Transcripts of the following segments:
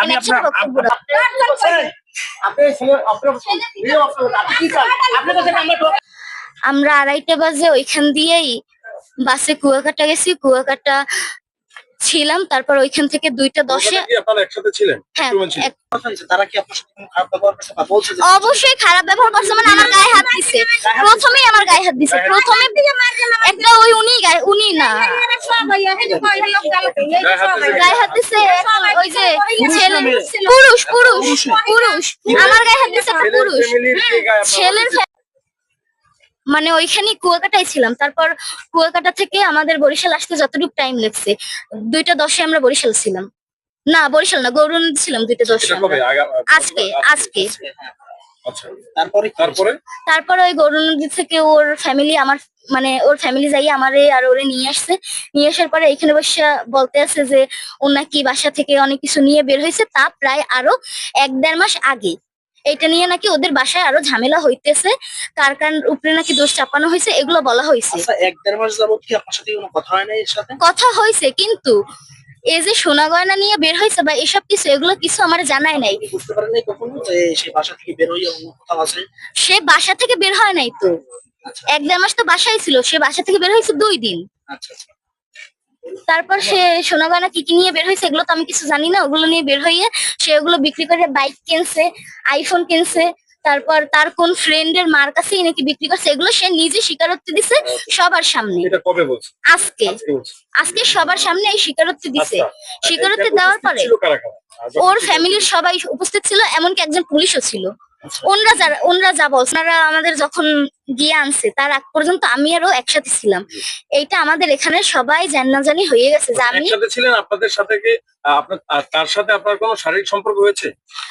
আমি একসাথে বক্তব্য রাখবো। আমরা 2:30 বাজে ওইখান দিয়েই বাসে কুয়াকাটা গেছি, কুয়াকাটা ছিলাম, তারপর ওইখান থেকে 2:10 আপনারা একসাথে ছিলেন? হ্যাঁ, তারা কি আপনার সাথে কোনো খারাপ ব্যবহার করছে বা বলছে যে অবশ্যই খারাপ ব্যবহার করছে, মানে আমার গায়ে হাত দিছে, প্রথমেই আমার গায়ে হাত দিছে, প্রথমে একটা উনি না গায়ে হাত দিছে, ওই যে ছেলে পুরুষ পুরুষ পুরুষ আমার গায়ে হাত দিছে, পুরুষ ছেলের মানে ওইখানে কুয়াকাটায় ছিলাম। তারপর কুয়াকাটা থেকে আমাদের বরিশাল আসতে যতটুকু টাইম লাগছে, 2:10 আমরা বরিশাল ছিলাম, না বরিশাল না গৌরনদী ছিলাম 2:10 আজকে আজকে তারপর ওই গৌরনদী থেকে ওর ফ্যামিলি আমার মানে ওর ফ্যামিলি যাই আমারে আর ওরে নিয়ে আসছে, নিয়ে আসার পরে এখানে বসে বলতে আছে যে ও নাকি বাসা থেকে অনেক কিছু নিয়ে বের হয়েছে, তা প্রায় আরো 1-1.5 মাস আগে। এটা নিয়ে নাকি ওদের বাসায় আরো ঝামেলা হইতেছে, কার কার উপরে নাকি দোষ চাপানো হয়েছে, এগুলো বলা হয়েছে। 1-1.5 মাস যাবত কি আপনার সাথে কোনো কথা হয় না? এর সাথে কথা হয়েছে, কিন্তু এই যে সোনা গয়না নিয়ে বের হয়েছে বা এসব কিছু, এগুলো কিছু আমার জানাই নাই। বুঝতে পারেন নাই কখনো যে সে বাসা থেকে বের হয়ে অন্য কোথাও আছে? সে বাসা থেকে বের হয় নাই তো, 1-1.5 মাস তো বাসায় ছিল, সে বাসা থেকে বের হয়েছে 2 দিন। তারপর সে সোনা গয়না কি কি নিয়ে বের হয়েছে এগুলো তো আমি কিছু জানি না, ওগুলো নিয়ে বের হয়ে সে ওগুলো বিক্রি করে বাইক কিনছে, আইফোন কিনছে, তারপর তার কোন ফ্রেন্ডের মার কাছেই নাকি বিক্রি করছে, এগুলো সে নিজে স্বীকারোক্তি দিছে সবার সামনে। এটা কবে বলছে? আজকে সবার সামনে এই স্বীকারোক্তি দিছে। স্বীকারোক্তি দেওয়ার পরে ওর ফ্যামিলির সবাই উপস্থিত ছিল, এমনকি একজন পুলিশও ছিল। ওনরা যা বলছে, ওনারা আমাদের যখন গিয়ে আনছে তার আগ পর্যন্ত আমি আরো একসাথে ছিলাম। এইটা আমাদের এখানে সবাই জানাজানি হয়ে গেছে যে আমি একসাথে ছিলেন। আপনাদের সাথে কি তার সাথে আপনার কোনো শারীরিক সম্পর্ক হয়েছে?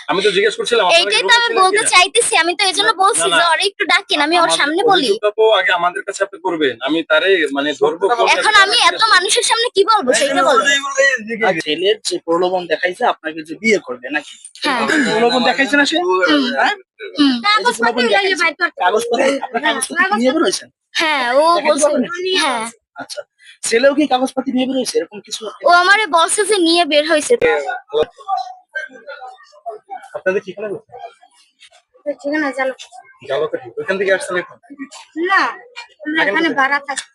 আমি তো জিজ্ঞেস করছিলাম। এইটাই তো আমি বলতে চাইতেছি, আমি তো এজন্য বলছি যে ওরে একটু ডাকেন, আমি ওর সামনে বলি। তো আগে আমাদের কাছে আপনি করবেন, আমি তারে মানে ধরবো। এখন আমি এত মানুষের সামনে কি বলবো সেটা বলবো। ছেলের যে প্রলোভন দেখাইছে আপনাকে যে বিয়ে করবে নাকি? প্রলোভন দেখাইছে না সে? হ্যাঁ, ও বলছে। হ্যাঁ, আচ্ছা, ছেলেও কি কাগজপত্র নিয়ে বের হয়েছে এরকম কিছু? ও আমারে বলছে যে নিয়ে বের হয়েছে। আপনাদের ঠিকানা জালকাঠি, ওইখান থেকে আসছেন এখন? না, এখানে ভাড়া থাকে।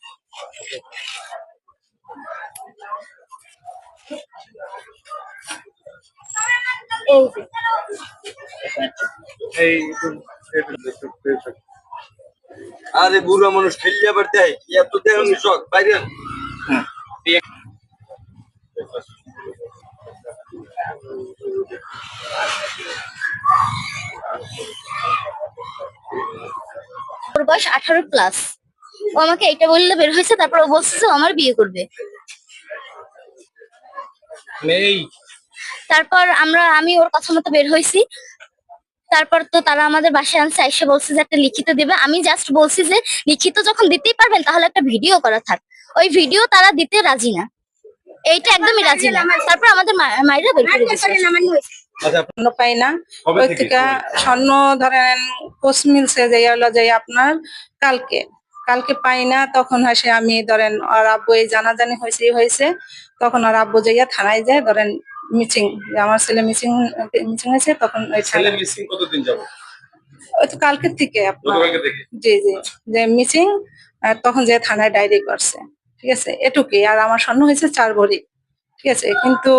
আরে বুড়া মানুষ খেললে আবার দেয় এত দেহ শখ বাইরে। ওর বয়স 18+। ও আমাকে এটা বললে বের হয়েছে, তারপর ও বলছে যে আমার বিয়ে করবে। তারপর আমি ওর কথা মতো বের হয়েছি। তারপর তো তারা আমাদের বাসায় আনছে, এসে বলছে যে একটা লিখিত দিবে। আমি জাস্ট বলছি যে লিখিত যখন দিতেই পারবেন তাহলে একটা ভিডিও করা থাক। ওই ভিডিও তারা দিতে রাজি না, এইটা একদমই রাজি না। তারপর আমাদের মায়েরা বের করে দিয়েছে। স্বর্ণ পাই না, ওই থেকে স্বর্ণ ধরেন কোচ মিলছে যে হলো যে আপনার কালকে পাই না। তখন হয়েছে আমি ধরেন ওর আব্বু এই জানাজানি হয়েছে, তখন ওর আব্বু যাইয়া থানায় যায় ধরেন মিচিং, আমার ছেলে মিচিং হয়েছে। তখন ওই ছেলে মিসিং কতদিন যাবে? ওই তো কালকের থেকে আপনার, জি যে মিচিং, তখন যে থানায় ডায়েরি করছে। ঠিক আছে, এটুকুই। আর আমার স্বর্ণ হয়েছে 4 ভরি। ঠিক আছে, কিন্তু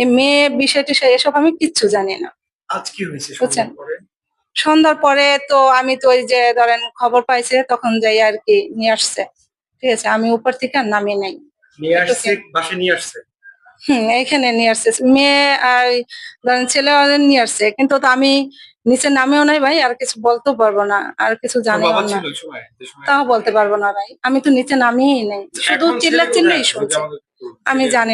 এই মেয়ে বিষয়টি এসব আমি কিচ্ছু জানি না। আজ কি হয়েছে বুঝছেন? সন্ধ্যার পরে তো আমি তো ওই যে ধরেন খবর পাইছে তখন যাই আর কি নিয়ে আসছে। ঠিক আছে, আমি উপর থেকে আর নামি নাই। এখানে নিয়ে আসছে মেয়ে আর ধরেন ছেলে নিয়ে আসছে, কিন্তু তো আমি নিচে নামেও নাই ভাই, আর কিছু বলতে পারবো না, আর কিছু জানিও না, তাও বলতে পারবো না ভাই। আমি তো নিচে নামিই নাই, শুধু চিল্লাই শুনছি, আমি জানি।